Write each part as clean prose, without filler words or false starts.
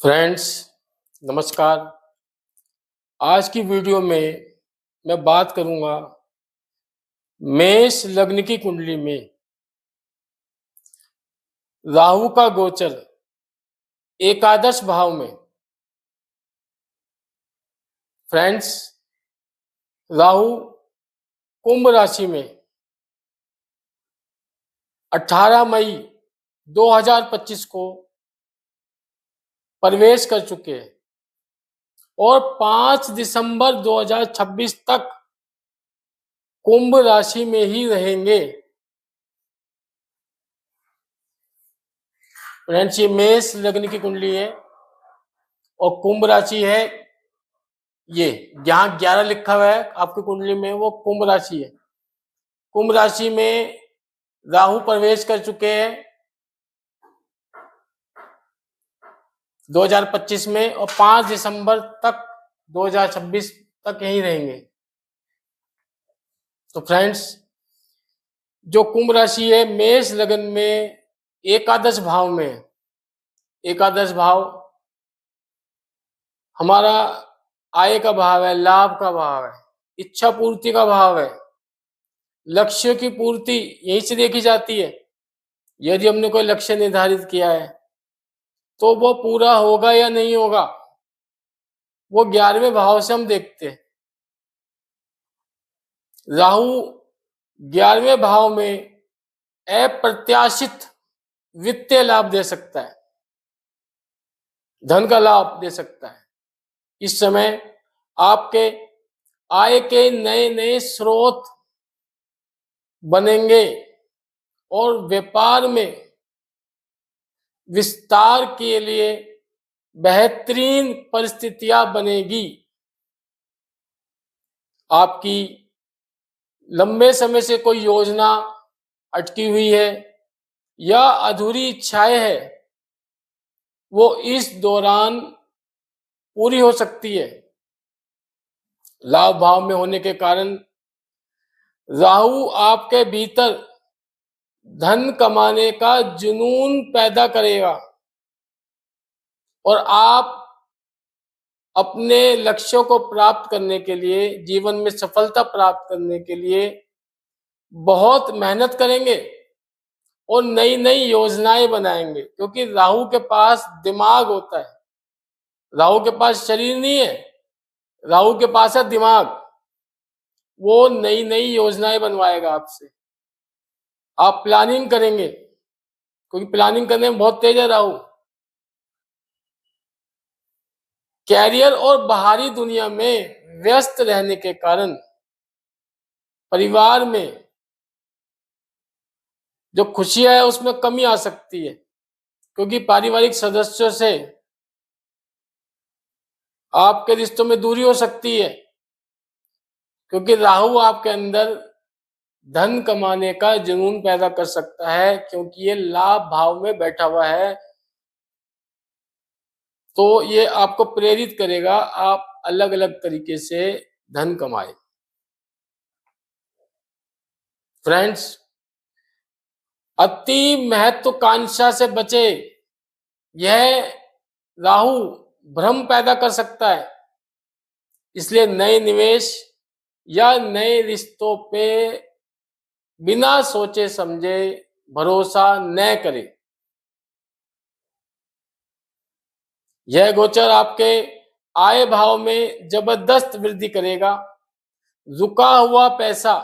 Friends, नमस्कार। आज की वीडियो में मैं बात करूंगा मेष लग्न की कुंडली में राहु का गोचर एकादश भाव में। फ्रेंड्स, राहु कुंभ राशि में 18 मई 2025 को प्रवेश कर चुके हैं और 5 दिसंबर 2026 तक कुंभ राशि में ही रहेंगे। फ्रेंड्स, ये मेष लग्न की कुंडली है और कुंभ राशि है। ये यहाँ 11 लिखा हुआ है आपकी कुंडली में, वो कुंभ राशि है। कुंभ राशि में राहु प्रवेश कर चुके हैं 2025 में और 5 दिसंबर तक 2026 तक यहीं रहेंगे। तो फ्रेंड्स, जो कुंभ राशि है मेष लग्न में एकादश भाव में, एकादश भाव हमारा आय का भाव है, लाभ का भाव है, इच्छा पूर्ति का भाव है। लक्ष्य की पूर्ति यहीं से देखी जाती है। यदि हमने कोई लक्ष्य निर्धारित किया है तो वो पूरा होगा या नहीं होगा, वो 11वें भाव से हम देखते हैं। राहु 11वें भाव में अप्रत्याशित वित्तीय लाभ दे सकता है, धन का लाभ दे सकता है। इस समय आपके आय के नए नए स्रोत बनेंगे और व्यापार में विस्तार के लिए बेहतरीन परिस्थितियां बनेगी। आपकी लंबे समय से कोई योजना अटकी हुई है या अधूरी इच्छाएं है, वो इस दौरान पूरी हो सकती है। लाभ भाव में होने के कारण राहु आपके भीतर धन कमाने का जुनून पैदा करेगा और आप अपने लक्ष्यों को प्राप्त करने के लिए, जीवन में सफलता प्राप्त करने के लिए बहुत मेहनत करेंगे और नई नई योजनाएं बनाएंगे, क्योंकि राहु के पास दिमाग होता है। राहु के पास शरीर नहीं है, राहु के पास है दिमाग। वो नई नई योजनाएं बनवाएगा आपसे। आप प्लानिंग करेंगे, क्योंकि प्लानिंग करने में बहुत तेज है राहु। कैरियर और बाहरी दुनिया में व्यस्त रहने के कारण परिवार में जो खुशियां है उसमें कमी आ सकती है, क्योंकि पारिवारिक सदस्यों से आपके रिश्तों में दूरी हो सकती है, क्योंकि राहु आपके अंदर धन कमाने का जुनून पैदा कर सकता है, क्योंकि ये लाभ भाव में बैठा हुआ है। तो ये आपको प्रेरित करेगा आप अलग अलग तरीके से धन कमाए। फ्रेंड्स, अति महत्वाकांक्षा से बचे। यह राहु भ्रम पैदा कर सकता है, इसलिए नए निवेश या नए रिश्तों पे बिना सोचे समझे भरोसा न करें। यह गोचर आपके आय भाव में जबरदस्त वृद्धि करेगा। रुका हुआ पैसा,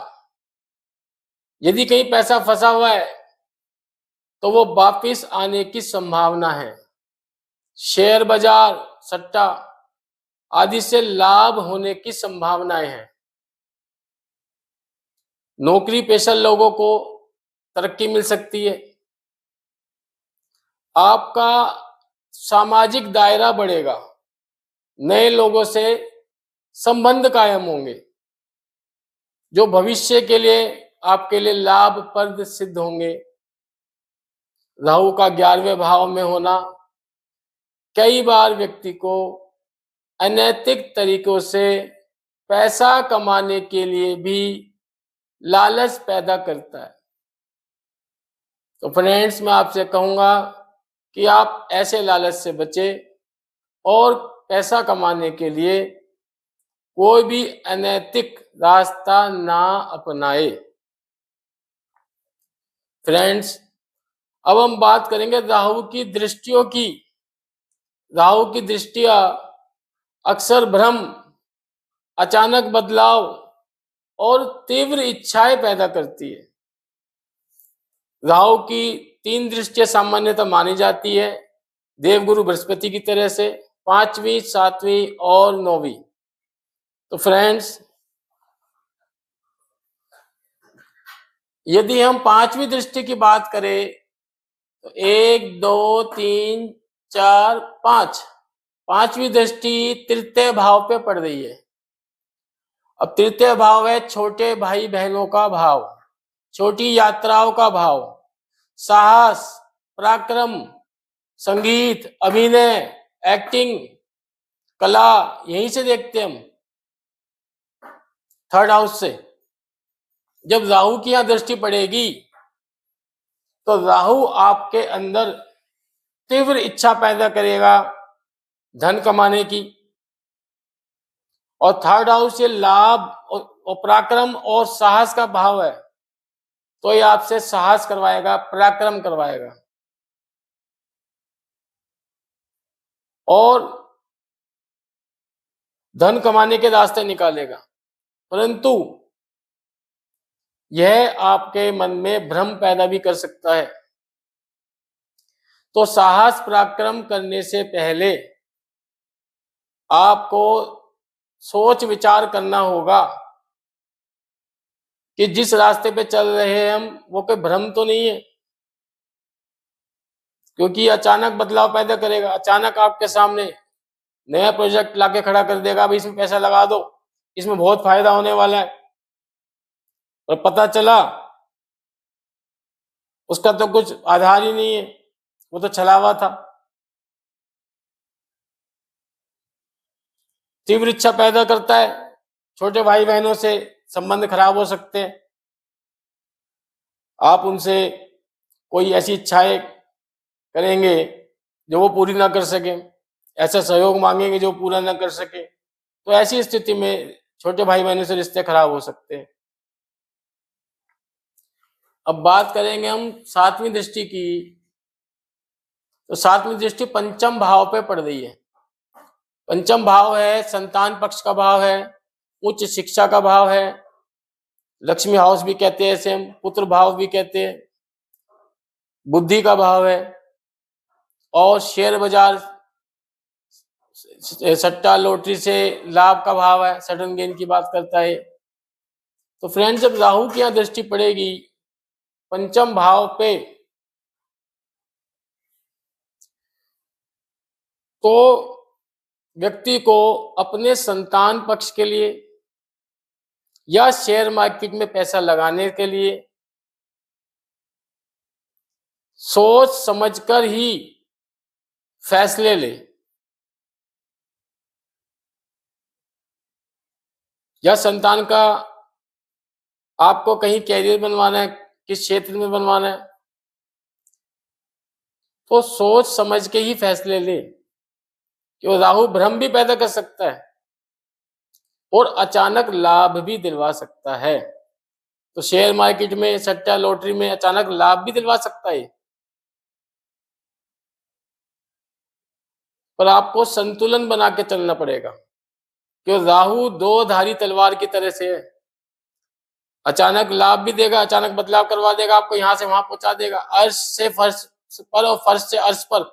यदि कहीं पैसा फंसा हुआ है तो वो वापिस आने की संभावना है। शेयर बाजार, सट्टा आदि से लाभ होने की संभावनाएं हैं। नौकरी पेशा लोगों को तरक्की मिल सकती है। आपका सामाजिक दायरा बढ़ेगा, नए लोगों से संबंध कायम होंगे जो भविष्य के लिए आपके लिए लाभप्रद सिद्ध होंगे। राहु का 11वें भाव में होना कई बार व्यक्ति को अनैतिक तरीकों से पैसा कमाने के लिए भी लालच पैदा करता है। तो फ्रेंड्स, मैं आपसे कहूंगा कि आप ऐसे लालच से बचें। और पैसा कमाने के लिए कोई भी अनैतिक रास्ता ना अपनाए। फ्रेंड्स, अब हम बात करेंगे राहु की दृष्टियों की। राहु की दृष्टियां अक्सर भ्रम, अचानक बदलाव और तीव्र इच्छाएं पैदा करती है। राहु की 3 दृष्टियां सामान्यतः मानी जाती है, देवगुरु बृहस्पति की तरह से, 5वीं, 7वीं और 9वीं। तो फ्रेंड्स, यदि हम 5वीं दृष्टि की बात करें तो 1, 2, 3, 4, 5, 5वीं दृष्टि तृतीय भाव पे पड़ रही है। अब तृतीय भाव है छोटे भाई बहनों का भाव, छोटी यात्राओं का भाव, साहस, पराक्रम, संगीत, अभिनय, एक्टिंग, कला, यहीं से देखते हम 3rd हाउस से। जब राहु की यहां दृष्टि पड़ेगी तो राहु आपके अंदर तीव्र इच्छा पैदा करेगा धन कमाने की, और 3rd हाउस से लाभ और पराक्रम और साहस का भाव है, तो ये आपसे साहस करवाएगा, पराक्रम करवाएगा और धन कमाने के रास्ते निकालेगा। परंतु यह आपके मन में भ्रम पैदा भी कर सकता है। तो साहस पराक्रम करने से पहले आपको सोच विचार करना होगा कि जिस रास्ते पे चल रहे हैं हम वो कोई भ्रम तो नहीं है, क्योंकि अचानक बदलाव पैदा करेगा। अचानक आपके सामने नया प्रोजेक्ट लाके खड़ा कर देगा, अभी इसमें पैसा लगा दो, इसमें बहुत फायदा होने वाला है, और पता चला उसका तो कुछ आधार ही नहीं है, वो तो छलावा था। तीव्र इच्छा पैदा करता है, छोटे भाई बहनों से संबंध खराब हो सकते हैं, आप उनसे कोई ऐसी इच्छाएं करेंगे जो वो पूरी ना कर सके, ऐसा सहयोग मांगेंगे जो पूरा ना कर सके, तो ऐसी स्थिति में छोटे भाई बहनों से रिश्ते खराब हो सकते हैं। अब बात करेंगे हम 7वीं दृष्टि की। तो 7वीं दृष्टि पंचम भाव पे पड़ रही है। पंचम भाव है संतान पक्ष का भाव है, उच्च शिक्षा का भाव है, लक्ष्मी हाउस भी कहते हैं, इसे हम पुत्र भाव भी कहते हैं, बुद्धि का भाव है, और शेयर बाजार, सट्टा लॉटरी से लाभ का भाव है, सडन गेन की बात करता है। तो फ्रेंड्स, जब राहु की यहां दृष्टि पड़ेगी पंचम भाव पे, तो व्यक्ति को अपने संतान पक्ष के लिए या शेयर मार्केट में पैसा लगाने के लिए सोच समझकर ही फैसले ले, या संतान का आपको कहीं कैरियर बनवाना है, किस क्षेत्र में बनवाना है, तो सोच समझ के ही फैसले ले, क्यों राहु भ्रम भी पैदा कर सकता है और अचानक लाभ भी दिलवा सकता है। तो शेयर मार्केट में, सट्टा लॉटरी में अचानक लाभ भी दिलवा सकता है, पर आपको संतुलन बना के चलना पड़ेगा, क्यों राहु 2 धारी तलवार की तरह से है। अचानक लाभ भी देगा, अचानक बदलाव करवा देगा, आपको यहां से वहां पहुंचा देगा, अर्श से फर्श पर और फर्श से अर्श पर,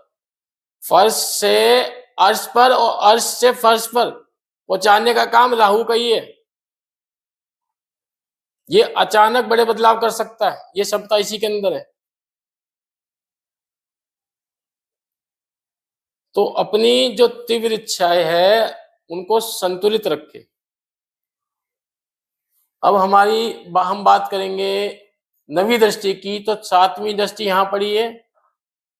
फर्श से अर्श पर और अर्श से फर्श पर पहुंचाने का काम राहु का ही है। ये अचानक बड़े बदलाव कर सकता है, ये क्षमता इसी के अंदर है। तो अपनी जो तीव्र इच्छाएं है उनको संतुलित रखे। अब हम बात करेंगे 9वीं दृष्टि की। तो 7वीं दृष्टि यहां पड़ी है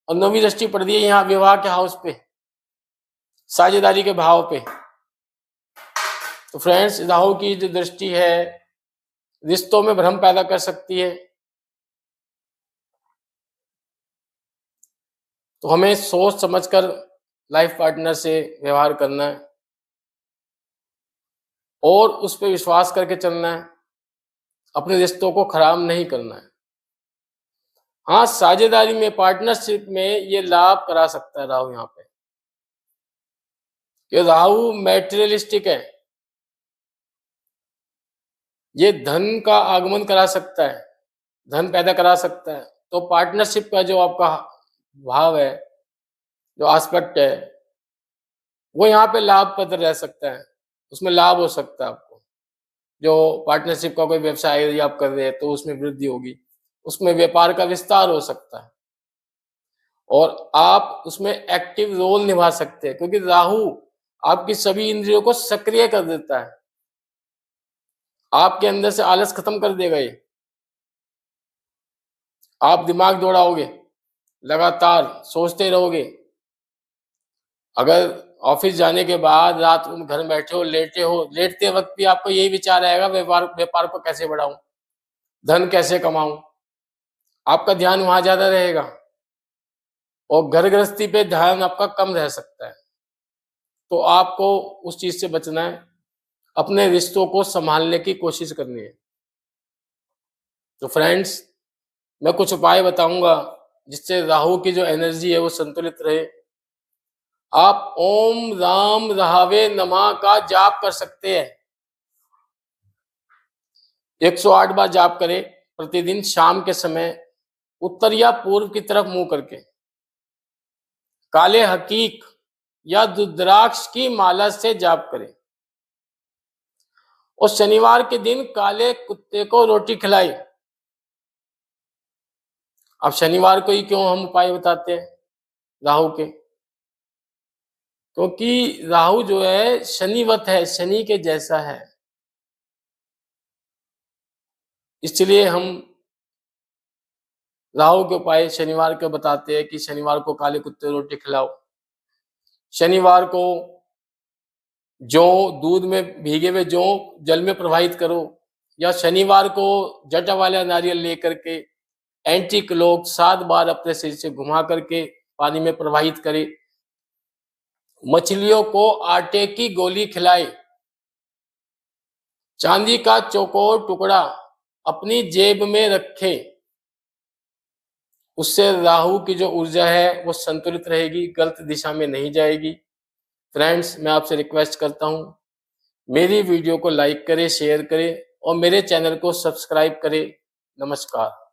और 9वीं दृष्टि पड़ रही है यहाँ विवाह के हाउस पे, साझेदारी के भाव पे। तो फ्रेंड्स, राहु की जो दृष्टि है रिश्तों में भ्रम पैदा कर सकती है, तो हमें सोच समझकर लाइफ पार्टनर से व्यवहार करना है और उस पर विश्वास करके चलना है, अपने रिश्तों को खराब नहीं करना है। हाँ, साझेदारी में, पार्टनरशिप में ये लाभ करा सकता है राहु यहाँ पे, कि राहु मैटेरियलिस्टिक है, ये धन का आगमन करा सकता है, धन पैदा करा सकता है। तो पार्टनरशिप का जो आपका भाव है, जो एस्पेक्ट है, वो यहाँ पे लाभप्रद रह सकता है, उसमें लाभ हो सकता है आपको। जो पार्टनरशिप का कोई व्यवसाय यदि आप कर रहे हैं तो उसमें वृद्धि होगी, उसमें व्यापार का विस्तार हो सकता है और आप उसमें एक्टिव रोल निभा सकते हैं, क्योंकि राहु आपकी सभी इंद्रियों को सक्रिय कर देता है, आपके अंदर से आलस खत्म कर देगा ये। आप दिमाग दौड़ाओगे, लगातार सोचते रहोगे। अगर ऑफिस जाने के बाद रात में घर में बैठे हो, लेटते वक्त भी आपको यही विचार आएगा, व्यापार को कैसे बढ़ाऊं, धन कैसे कमाऊं, आपका ध्यान वहां ज्यादा रहेगा और घर गृहस्थी पे ध्यान आपका कम रह सकता है। तो आपको उस चीज से बचना है, अपने रिश्तों को संभालने की कोशिश करनी है। तो फ्रेंड्स, मैं कुछ उपाय बताऊंगा जिससे राहु की जो एनर्जी है वो संतुलित रहे। आप ओम राम रहावे नमः का जाप कर सकते हैं, 108 बार जाप करें प्रतिदिन शाम के समय, उत्तर या पूर्व की तरफ मुंह करके। काले हकीक या रुद्राक्ष की माला से जाप करें और शनिवार के दिन काले कुत्ते को रोटी खिलाई। अब शनिवार को ही क्यों हम उपाय बताते हैं राहु के, क्योंकि राहु जो है शनिवत है, शनि के जैसा है, इसलिए हम राहु के उपाय शनिवार को बताते हैं कि शनिवार को काले कुत्ते रोटी खिलाओ, शनिवार को जौ दूध में भीगे हुए जौ जल में प्रवाहित करो, या शनिवार को जटा वाला नारियल लेकर के एंटी क्लॉक 7 बार अपने शरीर से घुमा करके पानी में प्रवाहित करे। मछलियों को आटे की गोली खिलाए, चांदी का चौकोर टुकड़ा अपनी जेब में रखे, उससे राहु की जो ऊर्जा है वो संतुलित रहेगी, गलत दिशा में नहीं जाएगी। फ्रेंड्स, मैं आपसे रिक्वेस्ट करता हूं, मेरी वीडियो को लाइक करें, शेयर करें और मेरे चैनल को सब्सक्राइब करें। नमस्कार।